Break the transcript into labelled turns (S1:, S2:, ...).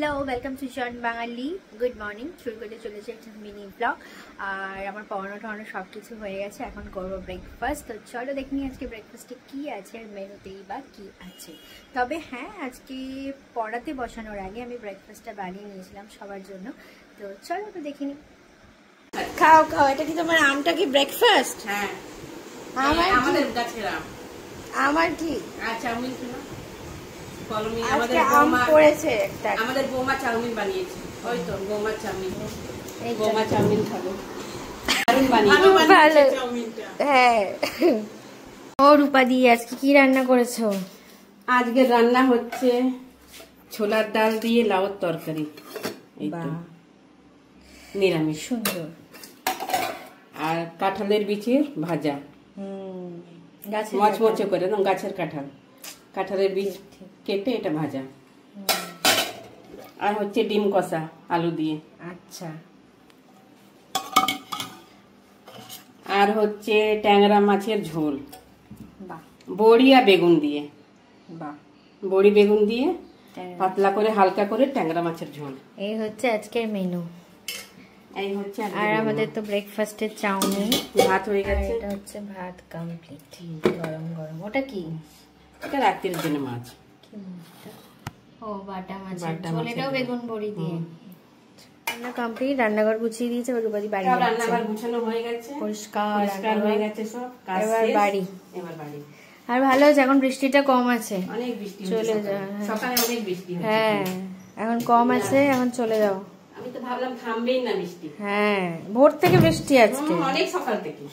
S1: Hello, welcome to Jon Bangali. Good morning. শুরু করতে চলেছে একটা মিনি ব্লগ। আর আমার পড়ানো টড়ানো সব কিছু হয়ে গেছে, এখন করবো ব্রেকফাস্ট। তো চলো দেখি আজকে ব্রেকফাস্টে কী আছে আর মেনুতেই বা কী আছে। তবে হ্যাঁ, আজকে পড়াতে বসানোর আগে আমি ব্রেকফাস্টটা বানিয়ে নিয়েছিলাম সবার জন্য। তো চলো তো দেখিনি। খাও খাও, এটা কি তোমার আমটা কি ব্রেকফাস্ট?
S2: হ্যাঁ,
S1: আমাদের
S2: গাছের আম।
S1: আমার কি
S2: চাউমিন ছিল, আমাদের বৌমা চাউমিন বানিয়েছে। ওই তো বৌমা চাউমিন, বৌমা চাউমিন খাবো।
S1: হ্যাঁ। ও রূপা দি, আজকে কি রান্না করেছো?
S2: আজকে রান্না হচ্ছে ছোলার ডাল দিয়ে লাউর তরকারি, নিরামিষ,
S1: সুন্দর।
S2: আর কাঁঠালের বীজের ভাজা, মচমচে করে একদম গাছের কাঁঠাল, কাঁঠালের বীজ কেটে এটা ভাজা। আর হচ্ছে ডিম কষা আলু দিয়ে।
S1: আচ্ছা।
S2: আর হচ্ছে ট্যাংরা মাছের ঝোল, বড়ি আর বেগুন দিয়ে। বড়ি বেগুন দিয়ে পাতলা করে হালকা করে ট্যাংরা মাছের ঝোল।
S1: এই হচ্ছে আজকের মেনু।
S2: এই হচ্ছে
S1: আর আমাদের তো ব্রেকফাস্টে চাউমিন,
S2: ভাত হয়ে গেছে।
S1: এটা হচ্ছে ভাত কমপ্লিট, গরম গরম। ওটা কি?
S2: এটা রাত্রির জন্য মাছ।
S1: ও বাটা মাছ, ঝোলেটাও বেগুন বড়ি দিয়ে। রান্না কমপ্লিট, রান্নাঘর গুছিয়ে দিয়েছে। রূপাদি বাড়ি যাচ্ছে।
S2: রান্নাঘর গুছানো হয়ে গেছে,
S1: পরিষ্কার
S2: হয়ে গেছে সব কাজ।
S1: এবার বাড়ি। আর ভালো আছে, এখন বৃষ্টিটা কম আছে।
S2: অনেক বৃষ্টি
S1: চলে যাও।
S2: সকালে অনেক বৃষ্টি হয়েছে।
S1: হ্যাঁ, এখন কম আছে, এখন চলে যাও।
S2: আমি তো ভাবলাম থামবেই না বৃষ্টি।
S1: হ্যাঁ, ভোর থেকে বৃষ্টি আজকে,
S2: অনেক সকাল থেকে।